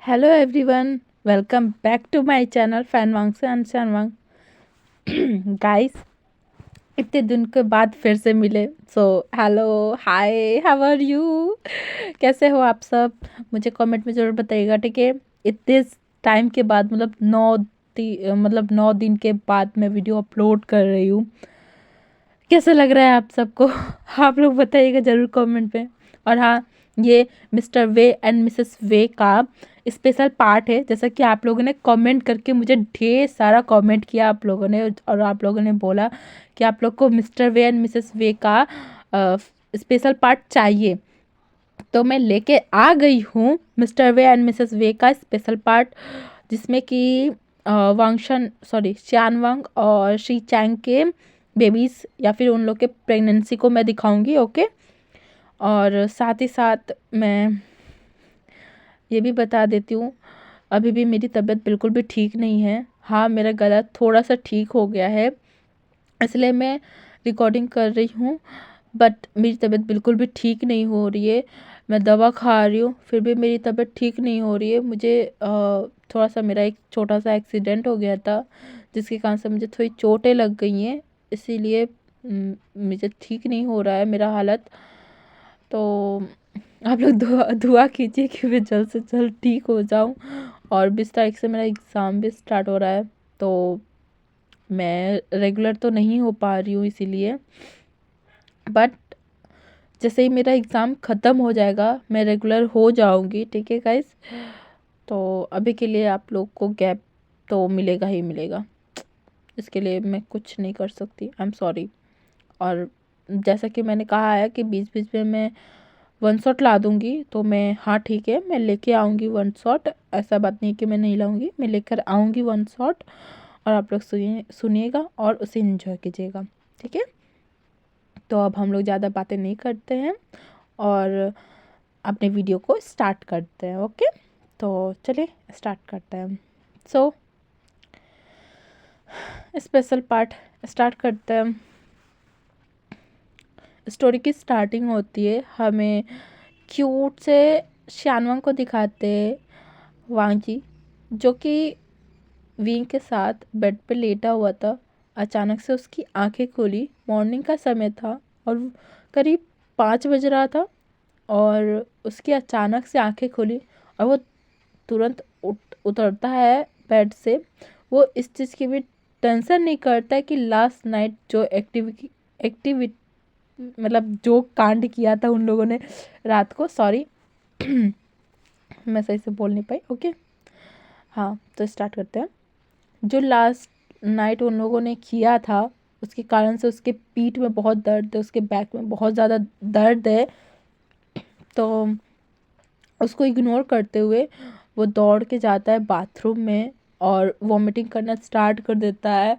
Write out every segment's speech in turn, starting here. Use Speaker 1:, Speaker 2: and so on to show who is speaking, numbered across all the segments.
Speaker 1: Hello everyone, welcome back to my channel फैनवांग से अनशानवांग। गाइस, इतने दिन के बाद फिर से मिले। So hello, hi, how are you? कैसे हो आप सब? मुझे कमेंट में ज़रूर बताइएगा, ठीक है। इतने टाइम के बाद मतलब 9 दिन के बाद मैं वीडियो अपलोड कर रही हूँ। कैसा लग रहा है आप सबको? आप लोग बताइएगा ज़रूर कमेंट में। और हाँ, ये मिस्टर वे एंड मिसेस वे का स्पेशल पार्ट है। जैसा कि आप लोगों ने कमेंट करके मुझे ढेर सारा कमेंट किया आप लोगों ने, और आप लोगों ने बोला कि आप लोग को मिस्टर वे एंड मिसेस वे का स्पेशल पार्ट चाहिए। तो मैं लेके आ गई हूँ मिस्टर वे एंड मिसेस वे का स्पेशल पार्ट, जिसमें कि शानवांग और शी चैंग के बेबीज़ या फिर उन लोग के प्रेगनेंसी को मैं दिखाऊंगी, ओके। और साथ ही साथ मैं ये भी बता देती हूँ, अभी भी मेरी तबीयत बिल्कुल भी ठीक नहीं है। हाँ, मेरा गला थोड़ा सा ठीक हो गया है, इसलिए मैं रिकॉर्डिंग कर रही हूँ। बट मेरी तबीयत बिल्कुल भी ठीक नहीं हो रही है। मैं दवा खा रही हूँ, फिर भी मेरी तबीयत ठीक नहीं हो रही है। मुझे थोड़ा सा मेरा एक छोटा सा एक्सीडेंट हो गया था, जिसके कारण से मुझे थोड़ी चोटें लग गई हैं, इसीलिए मुझे ठीक नहीं हो रहा है मेरा हालत। तो आप लोग दुआ दुआ कीजिए कि मैं जल्द से जल्द ठीक हो जाऊं। और 20 तारीख से मेरा एग्ज़ाम भी स्टार्ट हो रहा है, तो मैं रेगुलर तो नहीं हो पा रही हूँ इसीलिए। बट जैसे ही मेरा एग्ज़ाम ख़त्म हो जाएगा मैं रेगुलर हो जाऊंगी, ठीक है गाइस। तो अभी के लिए आप लोग को गैप तो मिलेगा ही मिलेगा, इसके लिए मैं कुछ नहीं कर सकती, आई एम सॉरी। और जैसा कि मैंने कहा है कि बीच बीच में मैं वन शॉट ला दूंगी, तो मैं, हाँ ठीक है, मैं लेके आऊँगी वन शॉट। ऐसा बात नहीं कि मैं नहीं लाऊंगी, मैं लेकर आऊँगी वन शॉट। और आप लोग सुनिएगा और उसे एंजॉय कीजिएगा, ठीक है। तो अब हम लोग ज़्यादा बातें नहीं करते हैं और अपने वीडियो को स्टार्ट करते हैं, ओके। तो चलिए स्टार्ट करते हैं। सो स्पेशल पार्ट स्टार्ट करते हैं। स्टोरी की स्टार्टिंग होती है, हमें क्यूट से शानवांग को दिखाते हैं, वांग जी, जो कि विंग के साथ बेड पे लेटा हुआ था। अचानक से उसकी आंखें खुली, मॉर्निंग का समय था और करीब 5 बज रहा था। और उसकी अचानक से आंखें खुली और वो तुरंत उतरता है बेड से। वो इस चीज़ की भी टेंशन नहीं करता है कि लास्ट नाइट जो एक्टिविटी मतलब जो कांड किया था उन लोगों ने रात को, सॉरी मैं सही से बोल नहीं पाई, ओके। हाँ, तो स्टार्ट करते हैं। जो लास्ट नाइट उन लोगों ने किया था, उसके कारण से उसके पीठ में बहुत दर्द है, उसके बैक में बहुत ज़्यादा दर्द है। तो उसको इग्नोर करते हुए वो दौड़ के जाता है बाथरूम में और वॉमिटिंग करना स्टार्ट कर देता है।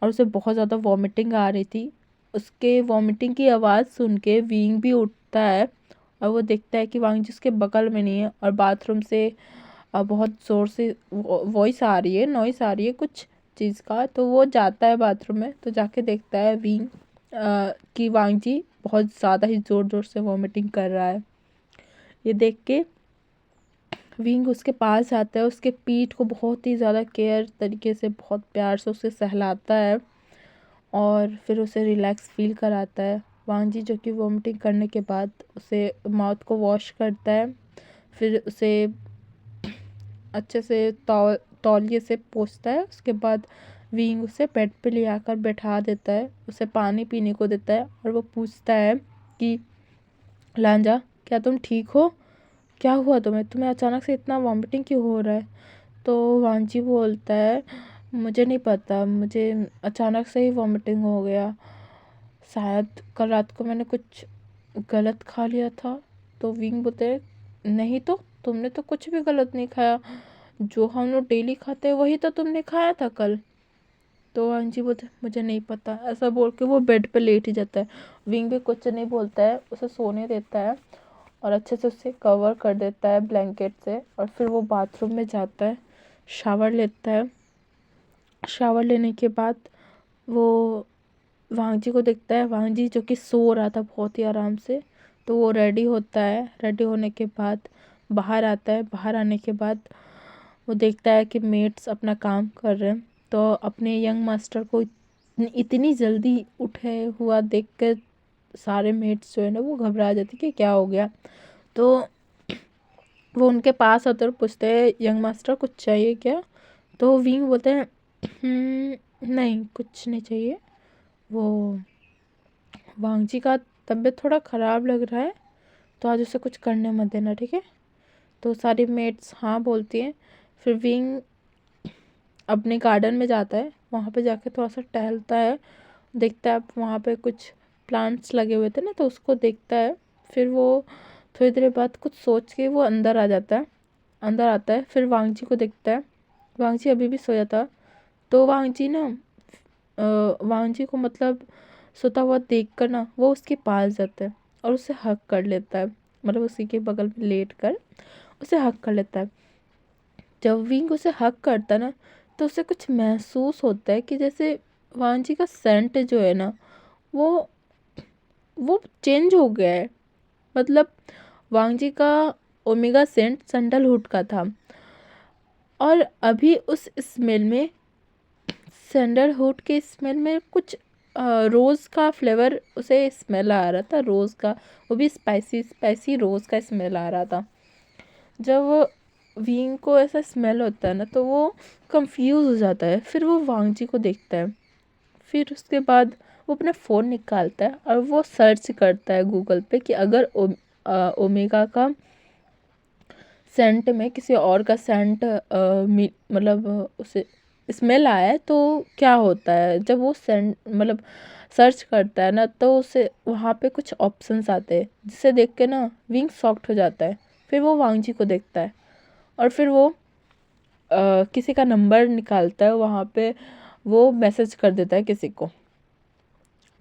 Speaker 1: और उसे बहुत ज़्यादा वॉमिटिंग आ रही थी। उसके वॉमिटिंग की आवाज़ सुन के विंग भी उठता है और वो देखता है कि वांग जी उसके बगल में नहीं है और बाथरूम से बहुत ज़ोर से वॉइस आ रही है, नॉइस आ रही है कुछ चीज़ का। तो वो जाता है बाथरूम में, तो जाके देखता है विंग कि वांग जी बहुत ज़्यादा ही ज़ोर ज़ोर से वॉमिटिंग कर रहा है। ये देख के विंग उसके पास जाता है, उसके पीठ को बहुत ही ज़्यादा केयर तरीके से, बहुत प्यार से उसे सहलाता है और फिर उसे रिलैक्स फील कराता है। वांग जी जो कि वॉमिटिंग करने के बाद उसे माउथ को वॉश करता है, फिर उसे अच्छे से तौलिए से पोंछता है। उसके बाद विंग उसे बेड पे ले आकर बैठा देता है, उसे पानी पीने को देता है और वो पूछता है कि लांजा, क्या तुम ठीक हो? क्या हुआ तुम्हें तुम्हें अचानक से इतना वॉमिटिंग क्यों हो रहा है? तो वांजी बोलता है, मुझे नहीं पता, मुझे अचानक से ही वॉमिटिंग हो गया। शायद कल रात को मैंने कुछ गलत खा लिया था। तो विंग बोलते हैं, नहीं तो तुमने तो कुछ भी गलत नहीं खाया, जो हम लोग डेली खाते हैं वही तो तुमने खाया था कल। तो वांजी बोलते हैं, मुझे नहीं पता। ऐसा बोल के वो बेड पे लेट ही जाता है। विंग भी कुछ नहीं बोलता है, उसे सोने देता है और अच्छे से उसे कवर कर देता है ब्लैंकेट से। और फिर वो बाथरूम में जाता है, शावर लेता है। शावर लेने के बाद वो वांग जी को देखता है, वांग जी जो कि सो रहा था बहुत ही आराम से। तो वो रेडी होता है, रेडी होने के बाद बाहर आता है। बाहर आने के बाद वो देखता है कि मेट्स अपना काम कर रहे हैं, तो अपने यंग मास्टर को इतनी जल्दी उठे हुआ देख कर सारे मेट्स जो है ना वो घबरा जाते कि क्या हो गया। तो वो उनके पास आते और पूछते हैं यंग मास्टर कुछ चाहिए क्या। तो विंग बोलते हैं नहीं कुछ नहीं चाहिए, वो वांगजी का तबीयत थोड़ा ख़राब लग रहा है तो आज उसे कुछ करने मत देना, ठीक है। तो सारी मेट्स हाँ बोलती हैं। फिर विंग अपने गार्डन में जाता है, वहाँ पे जाके थोड़ा सा टहलता है, देखता है वहाँ पे कुछ प्लांट्स लगे हुए थे ना, तो उसको देखता है। फिर वो थोड़ी देर बाद कुछ सोच के वो अंदर आ जाता है, अंदर आता है। फिर वांगजी को देखता है, वांगजी अभी भी सोया था। तो वांगजी ना वांगजी को मतलब सोता हुआ देख कर ना वो उसके पास जाता है और उसे हग कर लेता है, मतलब उसी के बगल में लेट कर उसे हग कर लेता है। जब विंग उसे हग करता है ना तो उसे कुछ महसूस होता है कि जैसे वांगजी का सेंट जो है ना वो वो चेंज हो गया है। मतलब वांगजी का ओमेगा सेंट सैंडलवुड का था और अभी उस स्मेल में सैंडलवुड के स्मेल में कुछ रोज़ का फ्लेवर उसे स्मेल आ रहा था, रोज़ का, वो भी स्पाइसी स्पाइसी रोज़ का स्मेल आ रहा था। जब विंग को ऐसा स्मेल होता है ना तो वो कंफ्यूज हो जाता है। फिर वो वांगजी को देखता है, फिर उसके बाद वो अपना फ़ोन निकालता है और वो सर्च करता है गूगल पे कि अगर ओमेगा का सेंट में किसी और का सेंट मतलब उसे स्मेल आया है तो क्या होता है। जब वो सेंट मतलब सर्च करता है ना तो उसे वहाँ पे कुछ ऑप्शंस आते हैं जिसे देख के ना विंग शॉक्ड हो जाता है। फिर वो वांगजी को देखता है और फिर वो किसी का नंबर निकालता है, वहाँ पे वो मैसेज कर देता है किसी को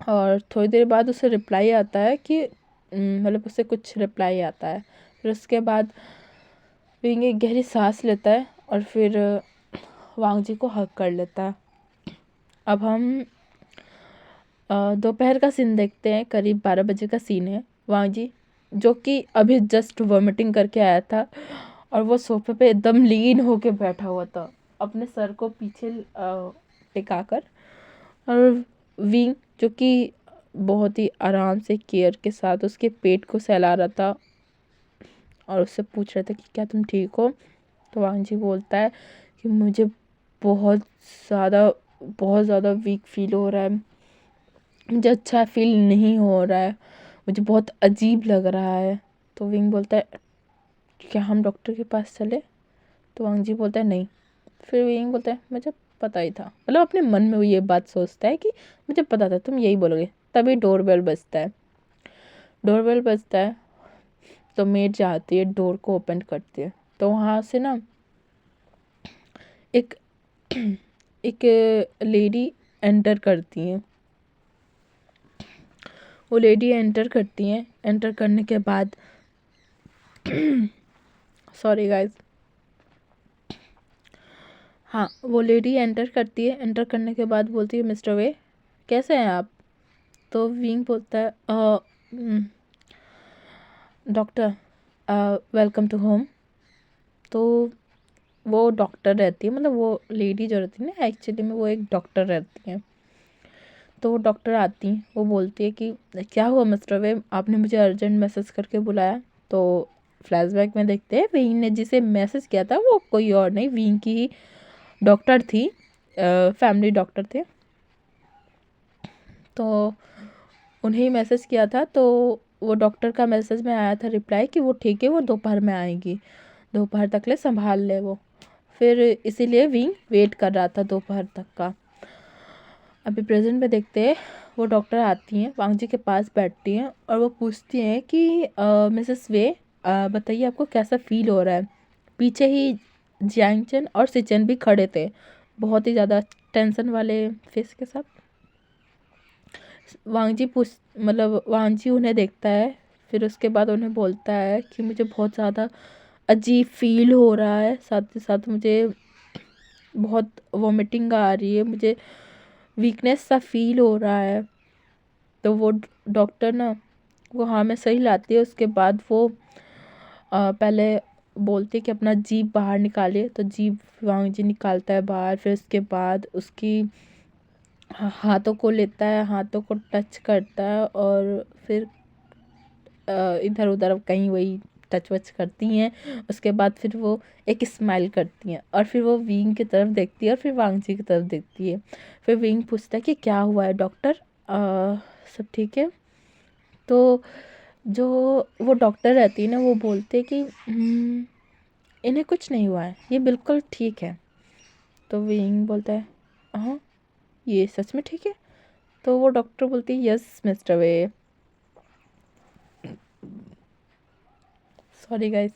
Speaker 1: और थोड़ी देर बाद उसे रिप्लाई आता है कि मतलब उसे कुछ रिप्लाई आता है। फिर उसके बाद विंग एक गहरी सांस लेता है और फिर वांगजी को हग कर लेता है। अब हम दोपहर का सीन देखते हैं, करीब 12 बजे का सीन है। वांगजी जो कि अभी जस्ट वॉमिटिंग करके आया था और वो सोफे पे एकदम लीन होके बैठा हुआ था अपने सर को पीछे टिकाकर, और विंग जो कि बहुत ही आराम से केयर के साथ उसके पेट को सहला रहा था और उससे पूछ रहा था कि क्या तुम ठीक हो। तो वांगजी बोलता है कि मुझे बहुत ज़्यादा बहुत ज़्यादा वीक फील हो रहा है, मुझे अच्छा फील नहीं हो रहा है, मुझे बहुत अजीब लग रहा है। तो विंग बोलता है क्या हम डॉक्टर के पास चले। तो वांगजी बोलता है नहीं। फिर विंग बोलता है मुझे पता ही था, मतलब अपने मन में वो ये बात सोचता है कि मुझे पता था तुम यही बोलोगे। तभी डोरबेल बजता है, डोरबेल बजता है तो मेड जाती है, डोर को ओपन करती है। तो वहाँ से ना एक एक लेडी एंटर करती हैं। वो लेडी एंटर करती हैं, एंटर करने के बाद सॉरी गाइस, हाँ वो लेडी एंटर करती है, एंटर करने के बाद बोलती है मिस्टर वे कैसे हैं आप। तो विंग बोलता है डॉक्टर वेलकम टू होम। तो वो डॉक्टर रहती है, मतलब वो लेडी जो रहती है ना एक्चुअली में वो एक डॉक्टर रहती है। तो वो डॉक्टर आती हैं, वो बोलती है कि क्या हुआ मिस्टर वे, आपने मुझे अर्जेंट मैसेज करके बुलाया। तो फ्लैशबैक में देखते हैं विंग ने जिसे मैसेज किया था वो कोई और नहीं, विंग की ही डॉक्टर थी, फैमिली डॉक्टर थे। तो उन्हें ही मैसेज किया था, तो वो डॉक्टर का मैसेज में आया था रिप्लाई कि वो ठीक है, वो दोपहर में आएगी, दोपहर तक ले संभाल ले वो। फिर इसीलिए विंग वेट कर रहा था दोपहर तक का। अभी प्रेजेंट में देखते हैं वो डॉक्टर आती हैं, वांगजी के पास बैठती हैं और वो पूछती हैं कि मिसेस वे बताइए आपको कैसा फील हो रहा है। पीछे ही जियांगचन और सिचन भी खड़े थे, बहुत ही ज़्यादा टेंशन वाले फेस के साथ। वांगजी पूछ मतलब वांगजी उन्हें देखता है, फिर उसके बाद उन्हें बोलता है कि मुझे बहुत ज़्यादा अजीब फील हो रहा है, साथ ही साथ मुझे बहुत वॉमिटिंग आ रही है, मुझे वीकनेस सा फील हो रहा है। तो वो डॉक्टर ना वो हाँ में सही लाती है। उसके बाद वो पहले बोलते कि अपना जीभ बाहर निकालिए, तो जीभ वांग जी निकालता है बाहर। फिर उसके बाद उसकी हाथों को लेता है, हाथों को टच करता है और फिर इधर उधर कहीं वही टच वच करती हैं। उसके बाद फिर वो एक स्माइल करती हैं और फिर वो विंग की तरफ देखती है और फिर वांगजी की तरफ देखती है। फिर विंग पूछता है कि क्या हुआ है डॉक्टर, सब ठीक है? तो जो वो डॉक्टर रहती है ना, वो बोलते हैं कि इन्हें कुछ नहीं हुआ है, ये बिल्कुल ठीक है। तो विंग बोलता है हाँ, ये सच में ठीक है? तो वो डॉक्टर बोलती है यस मिस्टर वे, सॉरी गाइस,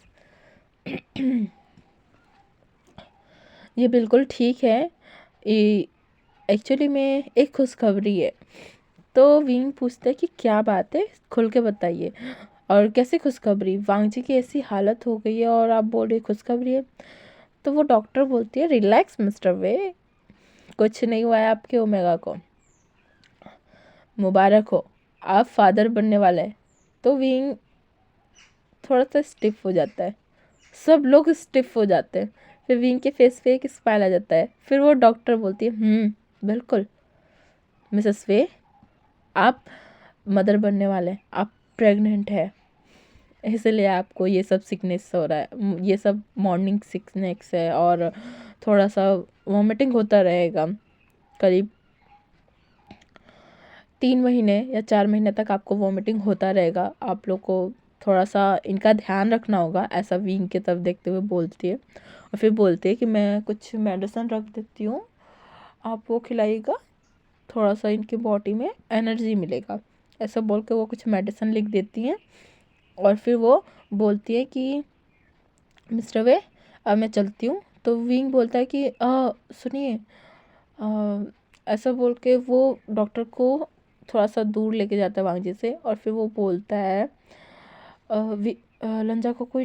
Speaker 1: ये बिल्कुल ठीक है। ये एक्चुअली में एक खुशखबरी है। तो विंग पूछता है कि क्या बात है, खुल के बताइए, और कैसी खुशखबरी? वांग जी की ऐसी हालत हो गई है और आप बोल रहे खुशखबरी है। तो वो डॉक्टर बोलती है रिलैक्स मिस्टर वे, कुछ नहीं हुआ है आपके ओमेगा को, मुबारक हो, आप फादर बनने वाले हैं। तो विंग थोड़ा सा स्टिफ हो जाता है, सब लोग स्टिफ हो जाते हैं। फिर विंग के फेस पे एक स्माइल आ जाता है। फिर वो डॉक्टर बोलती है बिल्कुल मिसेस वे, आप मदर बनने वाले हैं, आप प्रेग्नेंट है, इसलिए आपको ये सब सिकनेस हो रहा है, ये सब मॉर्निंग सिकनेस है और थोड़ा सा वॉमिटिंग होता रहेगा। करीब 3 महीने या 4 महीने तक आपको वॉमिटिंग होता रहेगा। आप लोग को थोड़ा सा इनका ध्यान रखना होगा, ऐसा विंग की तरफ देखते हुए बोलती है। और फिर बोलती है कि मैं कुछ मेडिसिन रख देती हूँ, आप वो खिलाइएगा, थोड़ा सा इनकी बॉडी में एनर्जी मिलेगा। ऐसा बोल के वो कुछ मेडिसिन लिख देती हैं और फिर वो बोलती है कि मिस्टर वे, अब मैं चलती हूँ। तो विंग बोलता है कि सुनिए, ऐसा बोल के वो डॉक्टर को थोड़ा सा दूर लेके जाता है वांग जी से। और फिर वो बोलता है लंजा को कोई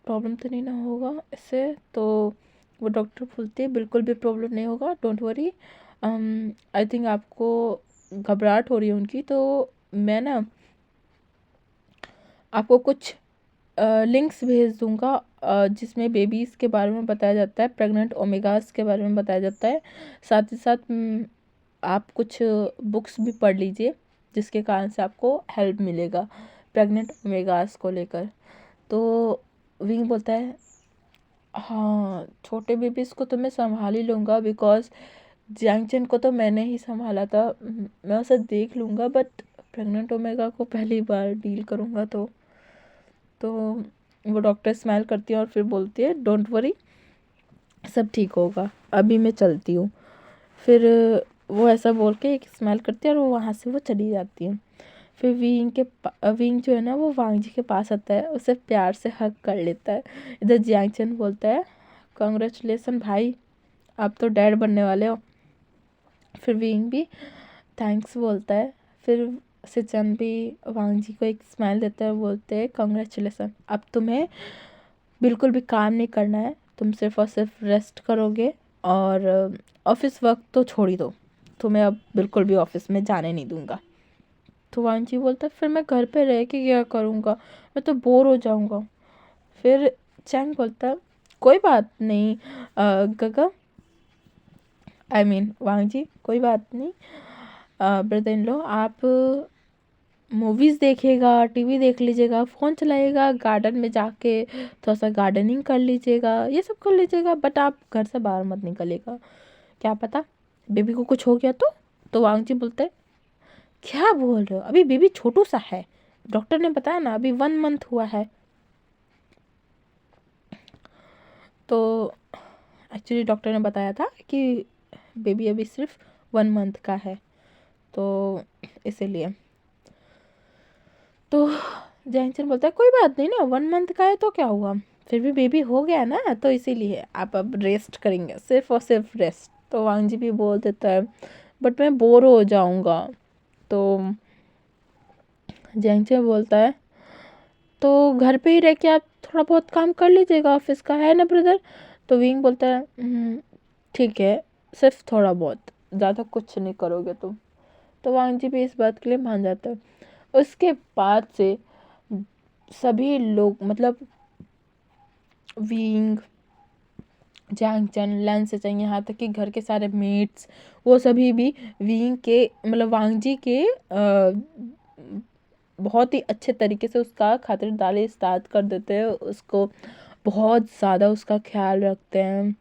Speaker 1: प्रॉब्लम तो नहीं ना होगा इससे? तो वो डॉक्टर बोलते हैं बिल्कुल भी प्रॉब्लम नहीं होगा, डोंट वरी। आई थिंक आपको घबराहट हो रही है उनकी, तो मैं ना आपको कुछ लिंक्स भेज दूंगा जिसमें बेबीज़ के बारे में बताया जाता है, प्रेग्नेंट ओमेगास के बारे में बताया जाता है। साथ ही साथ आप कुछ बुक्स भी पढ़ लीजिए जिसके कारण से आपको हेल्प मिलेगा प्रेग्नेंट ओमेगास को लेकर। तो विंग बोलता है हाँ, छोटे बेबीज़ को तो मैं संभाल ही लूँगा, बिकॉज जैंगचन को तो मैंने ही संभाला था, मैं उसे देख लूँगा, बट प्रेग्नेंट ओमेगा को पहली बार डील करूँगा। तो वो डॉक्टर स्माइल करती है और फिर बोलती है डोंट वरी, सब ठीक होगा, अभी मैं चलती हूँ। फिर वो ऐसा बोल के एक स्माइल करती है और वो वहाँ से वो चली जाती है। फिर विंग जो है ना, वो वांग जी के पास आता है, उसे प्यार से हग कर लेता है। इधर जियांगचन बोलता है कॉन्ग्रेचुलेसन भाई, आप तो डैड बनने वाले हो। फिर विंग भी थैंक्स बोलता है। फिर सिचन भी वांग जी को एक स्माइल देता है, बोलते हैं कॉन्ग्रेचुलेसन, अब तुम्हें बिल्कुल भी काम नहीं करना है, तुम सिर्फ और सिर्फ रेस्ट करोगे और ऑफिस वर्क तो छोड़ ही दो, तुम्हें अब बिल्कुल भी ऑफिस में जाने नहीं दूंगा। तो वांग जी बोलता है फिर मैं घर पे रह के क्या करूँगा, मैं तो बोर हो जाऊँगा। फिर चैंग बोलता है कोई बात नहीं गगा, आई मीन वांग जी, कोई बात नहीं ब्रदर इन लो, आप मूवीज़ देखिएगा, टीवी देख लीजिएगा, फ़ोन चलाइएगा, गार्डन में जाके थोड़ा सा गार्डनिंग कर लीजिएगा, ये सब कर लीजिएगा, बट आप घर से बाहर मत निकलिएगा, क्या पता बेबी को कुछ हो गया तो वांग जी बोलते हैं क्या बोल रहे हो, अभी बेबी छोटू सा है, डॉक्टर ने बताया ना अभी 1 मंथ हुआ है। तो एक्चुअली डॉक्टर ने बताया था कि बेबी अभी सिर्फ 1 मंथ का है, तो इसीलिए। तो जैनचन बोलता है कोई बात नहीं ना, 1 मंथ का है तो क्या हुआ, फिर भी बेबी हो गया ना, तो इसीलिए आप अब रेस्ट करेंगे, सिर्फ और सिर्फ रेस्ट। तो वांग जी भी बोल देता है बट मैं बोर हो जाऊंगा। तो जैनचन बोलता है तो घर पे ही रह के आप थोड़ा बहुत काम कर लीजिएगा ऑफिस का, है ना ब्रदर? तो विंग बोलता है ठीक है, सिर्फ थोड़ा बहुत, ज़्यादा कुछ नहीं करोगे तुम। तो वांग जी भी इस बात के लिए मान जाता है। उसके बाद से सभी लोग, मतलब विंग, जैंगचन, लैंसचन, यहाँ तक कि घर के सारे मेट्स वो सभी भी विंग के मतलब वांगजी के बहुत ही अच्छे तरीके से उसका खातिरदारी स्टार्ट कर देते हैं। उसको बहुत ज़्यादा उसका ख्याल रखते हैं।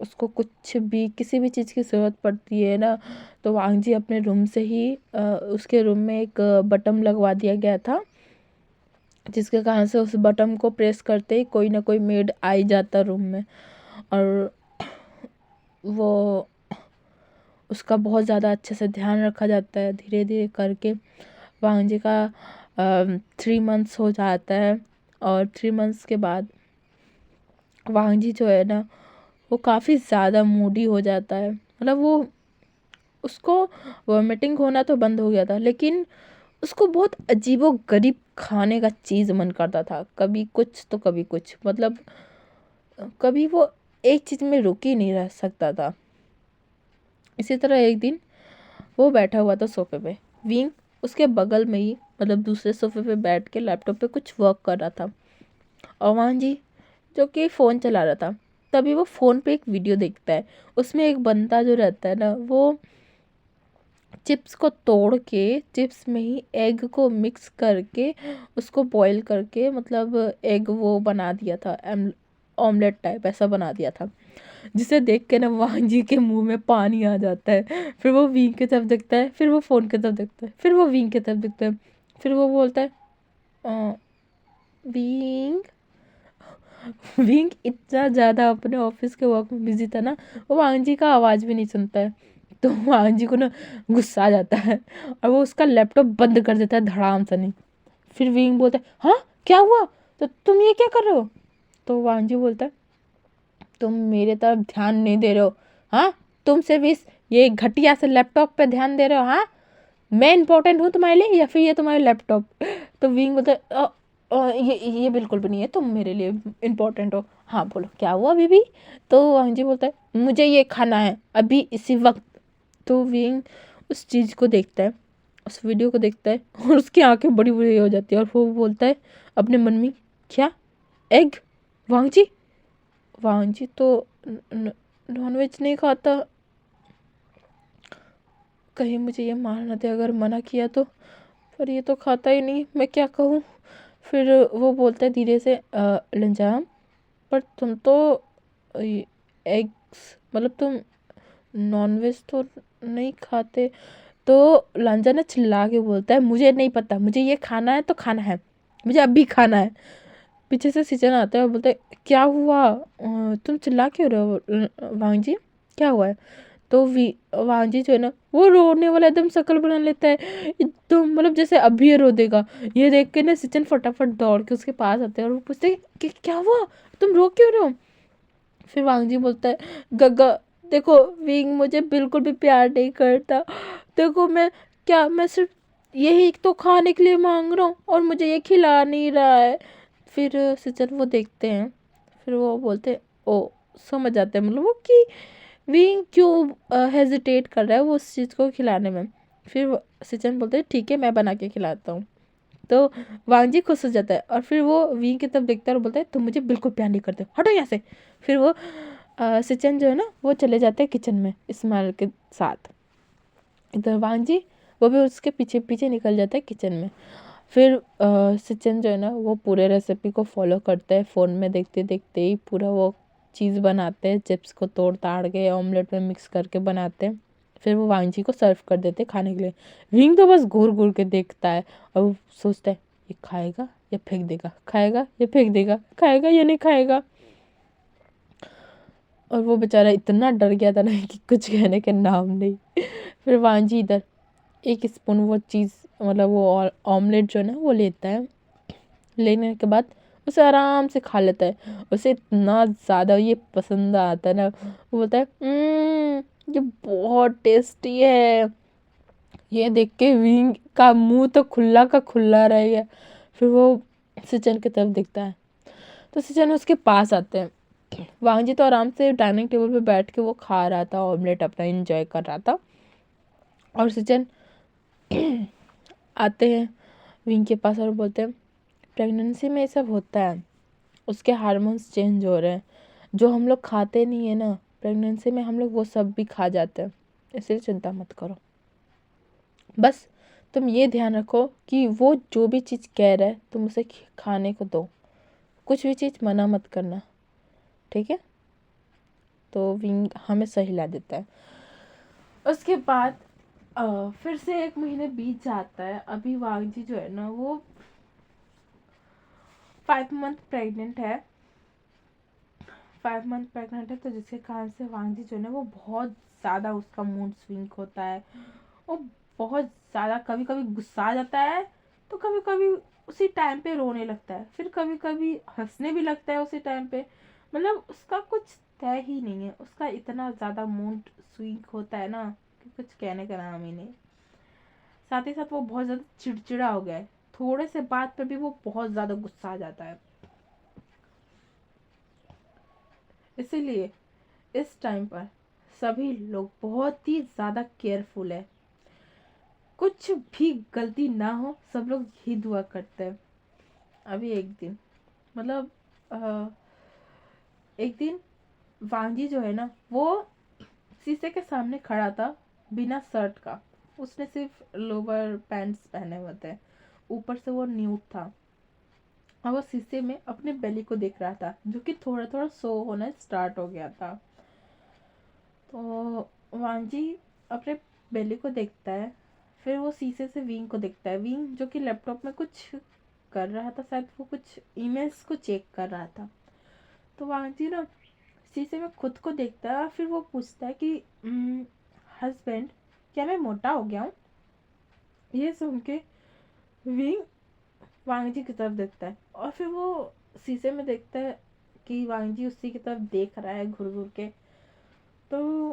Speaker 1: उसको कुछ भी किसी भी चीज़ की ज़रूरत पड़ती है ना, तो वांगजी अपने रूम से ही उसके रूम में एक बटन लगवा दिया गया था, जिसके कारण से उस बटन को प्रेस करते ही कोई ना कोई मेड आ ही जाता रूम में। और वो उसका बहुत ज़्यादा अच्छे से ध्यान रखा जाता है। धीरे धीरे करके वांगजी का 3 मंथ्स हो जाता है, और 3 मंथ्स के बाद वांगजी जो है ना वो काफ़ी ज़्यादा मूडी हो जाता है। मतलब वो उसको वॉमिटिंग होना तो बंद हो गया था, लेकिन उसको बहुत अजीबो गरीब खाने का चीज़ मन करता था, कभी कुछ तो कभी कुछ। मतलब कभी वो एक चीज़ में रुक ही नहीं रह सकता था। इसी तरह एक दिन वो बैठा हुआ था सोफे पे, विंग उसके बगल में ही मतलब दूसरे सोफे पे बैठ के लैपटॉप पे कुछ वर्क कर रहा था, और वांगजी जो कि फ़ोन चला रहा था। तभी वो फ़ोन पे एक वीडियो देखता है। उसमें एक बंदा जो रहता है ना, वो चिप्स को तोड़ के चिप्स में ही एग को मिक्स करके उसको बॉईल करके मतलब एग वो बना दिया था, ऑमलेट टाइप ऐसा बना दिया था, जिसे देख के ना वांजी के मुंह में पानी आ जाता है। फिर वो विंग की तरफ देखता है, फिर वो फ़ोन की तरफ देखता है, फिर वो विंग की तरफ देखता है, फिर वो बोलता है "अ, विंग"। विंग इतना ज़्यादा अपने ऑफिस के वर्क में बिजी था ना, वो वांजी का आवाज़ भी नहीं सुनता है। तो वांजी को ना गुस्सा आ जाता है, और वो उसका लैपटॉप बंद कर देता है धड़ाम से नहीं। फिर विंग बोलता है हाँ क्या हुआ, तो तुम ये क्या कर रहे हो। तो वांजी बोलता है तुम मेरे तरफ ध्यान नहीं दे रहे हो, हाँ तुम सिर्फ इस ये घटिया से लैपटॉप पे ध्यान दे रहे हो, हाँ मैं इंपॉर्टेंट हूँ तुम्हारे लिए या फिर ये तुम्हारे लैपटॉप। तो विंग बोलता है ये बिल्कुल भी नहीं है, तुम मेरे लिए इम्पोर्टेंट हो, हाँ बोलो क्या हुआ बीबी। तो वांजी बोलता है मुझे ये खाना है अभी इसी वक्त। तो विंग उस चीज़ को देखता है, उस वीडियो को देखता है, और उसकी आंखें बड़ी बड़ी हो जाती है, और वो बोलता है अपने मन में क्या एग, वांजी वांजी तो नॉनवेज नहीं खाता, कहीं मुझे ये मार ना दे अगर मना किया तो, पर ये तो खाता ही नहीं, मैं क्या कहूँ। फिर वो बोलता है धीरे से लंजाम, पर तुम तो एग्स मतलब तुम नॉनवेज तो नहीं खाते। तो लांजा ने चिल्ला के बोलता है मुझे नहीं पता, मुझे ये खाना है तो खाना है, मुझे अभी खाना है। पीछे से सीजन आता है और बोलता है क्या हुआ, तुम चिल्ला क्यों रहे हो वांग जी, क्या हुआ है। तो वांजी जो है ना वो रोने वाला एकदम शक्ल बना लेता है, एकदम मतलब जैसे अभी ये रो देगा। ये देख के ना सिचन फटाफट दौड़ के उसके पास आते हैं, और वो पूछते हैं कि क्या हुआ, तुम रो क्यों रहे हो। फिर वांगजी बोलता है गग्गा देखो विंग मुझे बिल्कुल भी प्यार नहीं करता, देखो मैं सिर्फ यही तो खाने के लिए मांग रहा हूँ और मुझे ये खिला नहीं रहा है। फिर सिचन वो देखते हैं, फिर वो बोलते हैं ओ समझ जाते हैं मतलब वो कि विंग क्यों हेजिटेट कर रहा है वो उस चीज़ को खिलाने में। फिर सिचन बोलते हैं ठीक है मैं बना के खिलाता हूँ। तो वांगजी खुश हो जाता है, और फिर वो विंग की तरफ देखता है और बोलता है तुम मुझे बिल्कुल प्यार नहीं करते, हटो यहाँ से। फिर वो सिचन जो है ना वो चले जाते हैं किचन में इस्माइल के साथ। इधर वांगजी वो भी उसके पीछे पीछे निकल जाता है किचन में। फिर सिचन जो है ना वो पूरे रेसिपी को फॉलो करते हैं, फ़ोन में देखते देखते ही पूरा वो चीज़ बनाते हैं, चिप्स को तोड़ ताड़ के ऑमलेट में मिक्स करके बनाते हैं। फिर वो वांगजी को सर्व कर देते हैं खाने के लिए। विंग तो बस घूर घूर के देखता है, और वो सोचता है ये खाएगा या फेंक देगा, खाएगा या फेंक देगा, खाएगा या नहीं खाएगा। और वो बेचारा इतना डर गया था ना कि कुछ कहने के नाम नहीं। फिर वांजी इधर एक स्पून वो चीज़ मतलब वो ऑमलेट जो है ना वो लेता है, लेने के बाद उसे आराम से खा लेता है। उसे इतना ज़्यादा ये पसंद आता है ना, वो बोलता है ये बहुत टेस्टी है। ये देख के विंग का मुंह तो खुला का खुला रह गया। फिर वो सिचन की तरफ देखता है, तो सिचन उसके पास आते हैं। वांगजी तो आराम से डाइनिंग टेबल पे बैठ के वो खा रहा था, ऑमलेट अपना एंजॉय कर रहा था। और सिचन आते हैं विंग के पास और बोलते हैं प्रेगनेंसी में ये सब होता है, उसके हार्मोन्स चेंज हो रहे हैं, जो हम लोग खाते नहीं है ना प्रेगनेंसी में, हम लोग वो सब भी खा जाते हैं। इसलिए चिंता मत करो, बस तुम ये ध्यान रखो कि वो जो भी चीज़ कह रहा है तुम उसे खाने को दो, कुछ भी चीज़ मना मत करना, ठीक है। तो विंग हमें सही ला देता है। उसके बाद फिर से 1 महीने बीत जाता है। अभी वांगजी जो है ना वो 5 मंथ प्रेग्नेंट है। 5 मंथ प्रेग्नेंट है, तो जिसके कारण से वांगजी जो है ना वो बहुत ज़्यादा उसका मूड स्विंग होता है। वो बहुत ज़्यादा कभी कभी गुस्सा आ जाता है, तो कभी कभी उसी टाइम पे रोने लगता है, फिर कभी कभी हंसने भी लगता है उसी टाइम पे। मतलब उसका कुछ तय ही नहीं है, उसका इतना ज़्यादा मूड स्विंग होता है ना कि कुछ कहने का नाम ही नहीं। साथ ही साथ वो बहुत ज़्यादा चिड़चिड़ा हो गया है, थोड़े से बात पर भी वो बहुत ज़्यादा गुस्सा आ जाता है। इसीलिए इस टाइम पर सभी लोग बहुत ही ज़्यादा केयरफुल है, कुछ भी गलती ना हो, सब लोग यही दुआ करते हैं। अभी एक दिन मतलब एक दिन वांगी जो है ना वो शीशे के सामने खड़ा था बिना शर्ट का। उसने सिर्फ लोअर पैंट्स पहने हुए थे, ऊपर से वो न्यूड था, और वो शीशे में अपने बेली को देख रहा था, जो कि थोड़ा थोड़ा शो होना स्टार्ट हो गया था। तो वांजी अपने बेली को देखता है, फिर वो शीशे से विंग को देखता है। विंग जो कि लैपटॉप में कुछ कर रहा था, शायद वो कुछ ईमेल्स को चेक कर रहा था। तो वांजी ना शीशे में खुद को देखता है, और फिर वो पूछता है कि हस्बैंड, क्या मैं मोटा हो गया हूँ? ये सुन के विंग वांगजी की तरफ देखता है, और फिर वो शीशे में देखता है कि वांगजी उसी की तरफ देख रहा है घूर घूर के। तो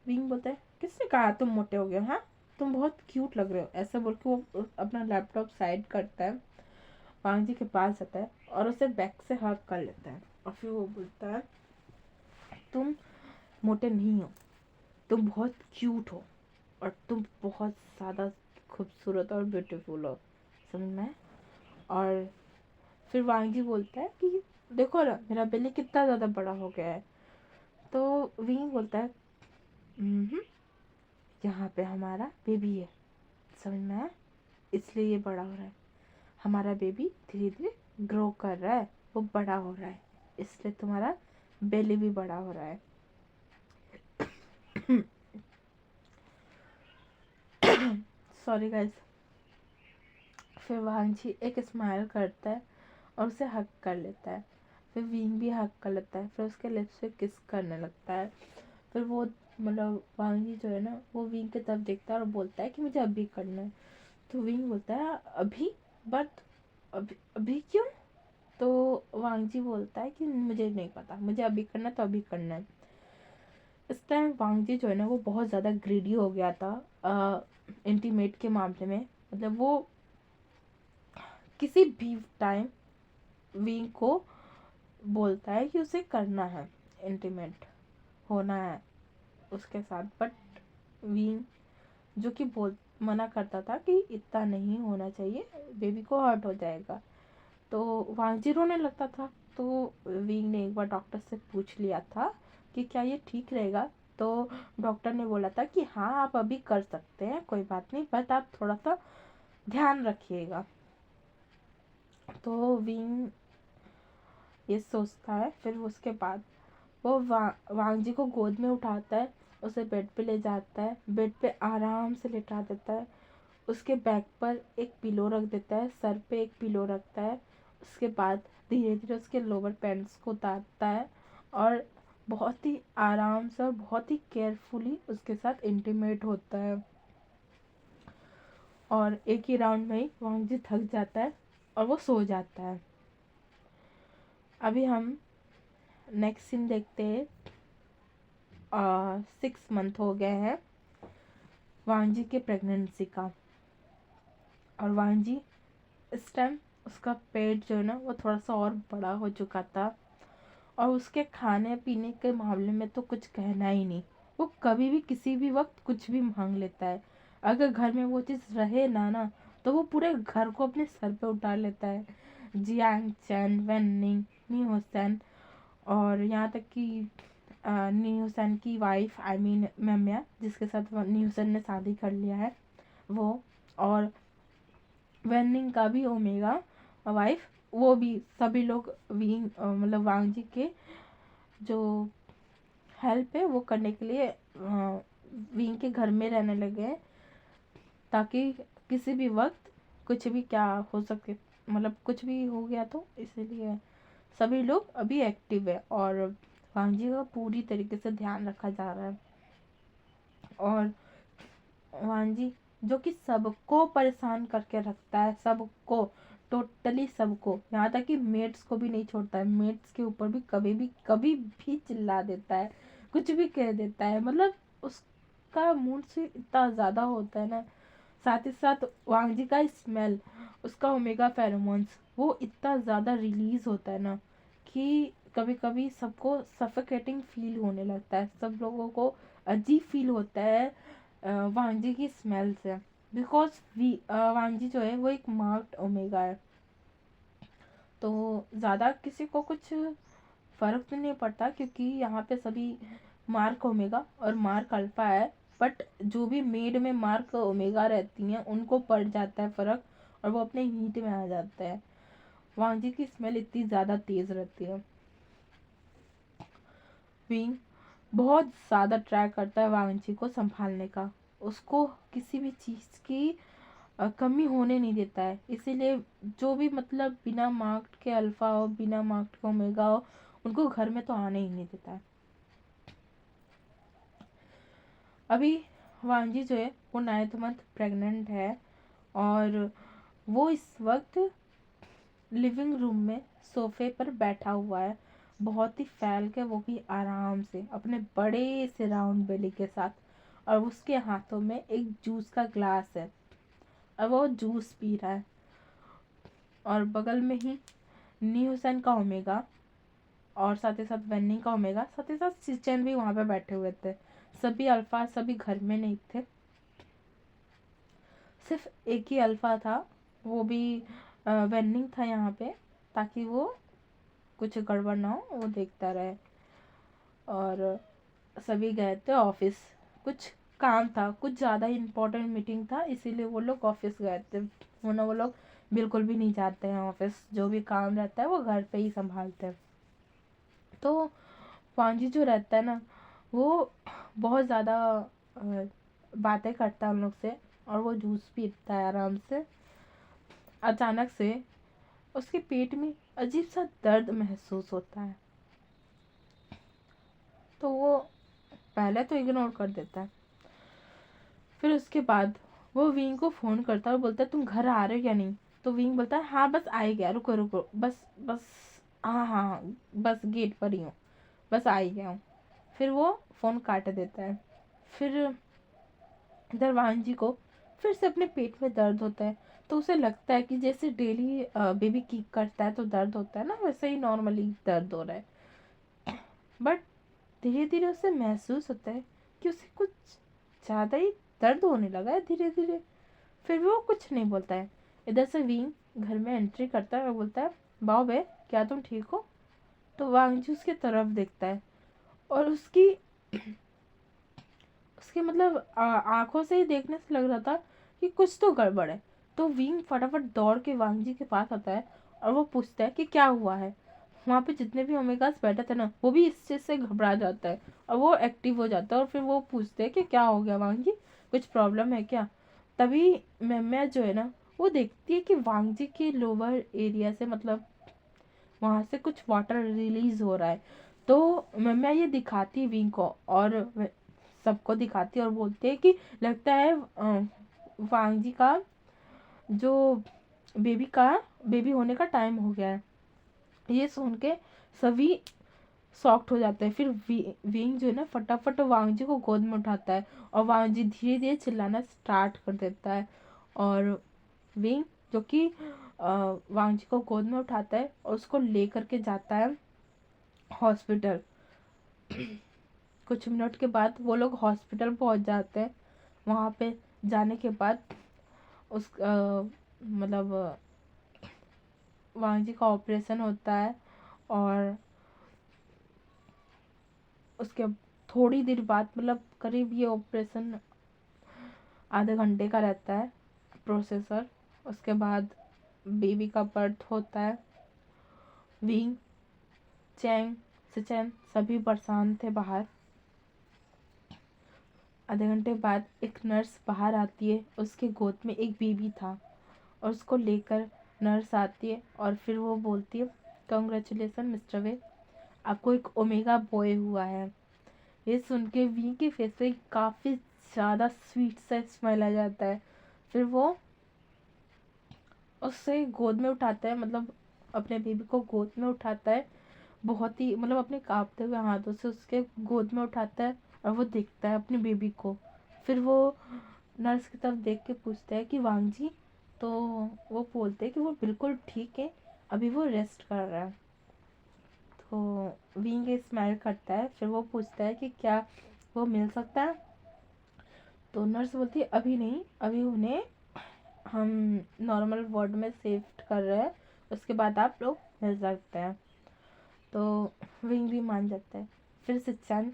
Speaker 1: विंग बोलता है, किसने कहा तुम मोटे हो गए हो? हाँ, तुम बहुत क्यूट लग रहे हो। ऐसा बोल के वो अपना लैपटॉप साइड करता है, वांगजी के पास जाता है और उसे बैक से हग कर लेता है। और फिर वो बोलता है, तुम मोटे नहीं हो, तुम बहुत क्यूट हो, और तुम बहुत ज़्यादा खूबसूरत और ब्यूटीफुल हो, समझ में? और फिर वांगी बोलता है कि देखो ना मेरा बेली कितना ज़्यादा बड़ा हो गया है। तो विंग बोलता है, "हम्म, यहाँ पे हमारा बेबी है, समझ में आया? इसलिए ये बड़ा हो रहा है। हमारा बेबी धीरे धीरे ग्रो कर रहा है, वो बड़ा हो रहा है, इसलिए तुम्हारा बेली भी बड़ा हो रहा है।" Sorry guys. फिर वांची एक स्माइल करता है और उसे हक कर लेता है। फिर विंग भी हक कर लेता है, फिर उसके लिप्स पे किस करने लगता है। फिर वो मतलब वांगी जो है ना वो विंग की तरफ देखता है और बोलता है कि मुझे अभी करना है। तो विंग बोलता है, अभी? बट अभी अभी क्यों? तो वांगजी बोलता है कि मुझे नहीं पता, मुझे अभी करना है तो अभी करना है। इस टाइम वांगजी जो है ना वो बहुत ज़्यादा ग्रीडी हो गया था इंटीमेट के मामले में। मतलब वो किसी भी टाइम विंग को बोलता है कि उसे करना है, इंटीमेट होना है उसके साथ। बट विंग जो कि बोल मना करता था कि इतना नहीं होना चाहिए, बेबी को हर्ट हो जाएगा। तो वांगजी रोने लगता था। तो विंग ने एक बार डॉक्टर से पूछ लिया था कि क्या ये ठीक रहेगा। तो डॉक्टर ने बोला था कि हाँ आप अभी कर सकते हैं, कोई बात नहीं, बट आप थोड़ा सा ध्यान रखिएगा। तो विंग ये सोचता है। फिर उसके बाद वो वांगजी को गोद में उठाता है, उसे बेड पे ले जाता है, बेड पे आराम से लेटा देता है, उसके बैक पर एक पिलो रख देता है, सर पे एक पिलो रखता है। उसके बाद धीरे धीरे उसके लोअर पैंट्स को उतारता है और बहुत ही आराम से और बहुत ही केयरफुली उसके साथ इंटीमेट होता है। और एक ही राउंड में ही वांगजी थक जाता है और वो सो जाता है। अभी हम नेक्स्ट सीन देखते हैं। 6 मंथ हो गए हैं वांजी के प्रेगनेंसी का, और वांजी इस टाइम उसका पेट जो है ना वो थोड़ा सा और बड़ा हो चुका था, और उसके खाने पीने के मामले में तो कुछ कहना ही नहीं। वो कभी भी किसी भी वक्त कुछ भी मांग लेता है। अगर घर में वो चीज़ रहे ना ना तो वो पूरे घर को अपने सर पे उठा लेता है। जियांग चैन, वन निंग, नी हुसैन, और यहाँ तक कि नी हुसैन की वाइफ आई मीन मेम्या, जिसके साथ नी हुसैन ने शादी कर लिया है वो, और वन निंग का भी ओमेगा वाइफ, वो भी सभी लोग विंग मतलब वांग जी के जो हेल्प है वो करने के लिए विंग के घर में रहने लगे हैं, ताकि किसी भी वक्त कुछ भी क्या हो सके, मतलब कुछ भी हो गया तो इसीलिए सभी लोग अभी एक्टिव है और वांग जी का पूरी तरीके से ध्यान रखा जा रहा है। और वांग जी जो कि सबको परेशान करके रखता है, सबको, टोटली सबको, यहाँ तक कि मेट्स को भी नहीं छोड़ता है, मेट्स के ऊपर भी कभी भी चिल्ला देता है, कुछ भी कह देता है, मतलब उसका मूड से इतना ज़्यादा होता है ना। साथ ही साथ वांग जी का स्मेल, उसका ओमेगा फेरोमोन्स वो इतना ज़्यादा रिलीज होता है ना कि कभी कभी सबको सफोकेटिंग फील होने लगता है, सब लोगों को अजीब फील होता है वांग जी की स्मेल से, बिकॉज वांग जी जो है वो एक मार्क्ड ओमेगा है, तो ज़्यादा किसी को कुछ फ़र्क तो नहीं पड़ता क्योंकि यहाँ पे सभी मार्क ओमेगा और मार्क अल्फ़ा है, बट जो भी मेड में मार्क ओमेगा रहती हैं उनको पड़ जाता है फ़र्क और वो अपने हीट में आ जाता है। वांग जी की स्मेल इतनी ज़्यादा तेज़ रहती है। विंग बहुत ज़्यादा ट्राई करता है वांग जी को संभालने का, उसको किसी भी चीज़ की कमी होने नहीं देता है, इसीलिए जो भी मतलब बिना मार्क्ड के अल्फ़ा हो, बिना मार्क्ड के ओमेगा हो, उनको घर में तो आने ही नहीं देता है। अभी वांजी जो है वो 9th मंथ प्रेग्नेंट है और वो इस वक्त लिविंग रूम में सोफे पर बैठा हुआ है, बहुत ही फैल के, वो भी आराम से अपने बड़े से राउंड बेली के साथ, और उसके हाथों में एक जूस का ग्लास है और वो जूस पी रहा है, और बगल में ही नी हुसैन का ओमेगा और साथ ही साथ वन्नी का ओमेगा, साथ ही साथ सिचन भी वहाँ पे बैठे हुए थे, सभी अल्फा सभी घर में नहीं थे, सिर्फ एक ही अल्फा था, वो भी वेन्निंग था यहाँ पे, ताकि वो कुछ गड़बड़ ना हो वो देखता रहे। और सभी गए थे ऑफिस, कुछ काम था, कुछ ज़्यादा इम्पोर्टेंट मीटिंग था, इसीलिए वो लोग ऑफिस गए थे, वरना वो लोग बिल्कुल भी नहीं जाते हैं ऑफिस, जो भी काम रहता है वो घर पे ही संभालते हैं। तो पांजी जो रहता है ना वो बहुत ज़्यादा बातें करता है उन लोग से और वो जूस पीता है आराम से। अचानक से उसके पेट में अजीब सा दर्द महसूस होता है, तो वो पहले तो इग्नोर कर देता है, फिर उसके बाद वो विंग को फ़ोन करता है और बोलता है तुम घर आ रहे हो या नहीं। तो विंग बोलता है हाँ बस आ ही गया, रुको रुको, बस बस, हाँ हाँ हाँ, बस गेट पर ही हूँ, बस आ ही गया हूँ। फिर वो फ़ोन काट देता है। फिर इधर वाहन जी को फिर से अपने पेट में दर्द होता है, तो उसे लगता है कि जैसे डेली बेबी कीक करता है तो दर्द होता है ना, वैसे ही नॉर्मली दर्द हो रहा है। बट धीरे धीरे उसे महसूस होता है कि उसे कुछ ज़्यादा ही दर्द होने लगा है धीरे धीरे। फिर वो कुछ नहीं बोलता है। इधर से विंग घर में एंट्री करता है और बोलता है बाओ क्या तुम ठीक हो। तो वांग जी उसकी तरफ देखता है और उसकी उसके मतलब आंखों से ही देखने से लग रहा था कि कुछ तो गड़बड़ है। तो विंग फटाफट दौड़ के वांग जी के पास आता है और वो पूछता है कि क्या हुआ है। वहाँ पे जितने भी ओमेगास बैठे थे ना वो भी इस चीज़ से घबरा जाता है और वो एक्टिव हो जाता है और फिर वो पूछते हैं कि क्या हो गया वांग जी, कुछ प्रॉब्लम है क्या। तभी मैं जो है ना वो देखती है कि वांग जी के लोअर एरिया से मतलब वहाँ से कुछ वाटर रिलीज हो रहा है। तो मैं ये दिखाती विंग को और सबको दिखाती और बोलती है कि लगता है वांग जी का जो बेबी होने का टाइम हो गया है। ये सुन के सभी सॉफ्ट हो जाते हैं। फिर विंग जो है ना फटाफट वांग जी को गोद में उठाता है और वांग जी धीरे धीरे चिल्लाना स्टार्ट कर देता है और विंग जो कि वांग जी को गोद में उठाता है और उसको लेकर के जाता है हॉस्पिटल। कुछ मिनट के बाद वो लोग हॉस्पिटल पहुंच जाते हैं। वहाँ पे जाने के बाद उस मतलब वांग जी का ऑपरेशन होता है और उसके थोड़ी देर बाद मतलब करीब ये ऑपरेशन आधे घंटे का रहता है प्रोसेसर। उसके बाद बेबी का बर्थ होता है। विंग, चैंग, सिचेन सभी परेशान थे बाहर। आधे घंटे बाद एक नर्स बाहर आती है, उसके गोद में एक बेबी था और उसको लेकर नर्स आती है और फिर वो बोलती है, कॉन्ग्रेचुलेसन मिस्टर वे, आपको एक ओमेगा बॉय हुआ है। ये सुन के वी के फेस पे काफ़ी ज़्यादा स्वीट सा स्माइल आ जाता है। फिर वो उससे गोद में उठाता है, मतलब अपने बेबी को गोद में उठाता है, बहुत ही मतलब अपने कांपते हुए हाथों से उसके गोद में उठाता है और वो देखता है अपने बेबी को। फिर वो नर्स की तरफ देख के पूछता है कि वांग जी, तो वो बोलते हैं कि वो बिल्कुल ठीक है, अभी वो रेस्ट कर रहा है। तो विंग स्माइल करता है, फिर वो पूछता है कि क्या वो मिल सकता है। तो नर्स बोलती है अभी नहीं, अभी उन्हें हम नॉर्मल वार्ड में शिफ्ट कर रहे हैं, उसके बाद आप लोग मिल सकते हैं। तो विंग भी मान जाता है। फिर सिचन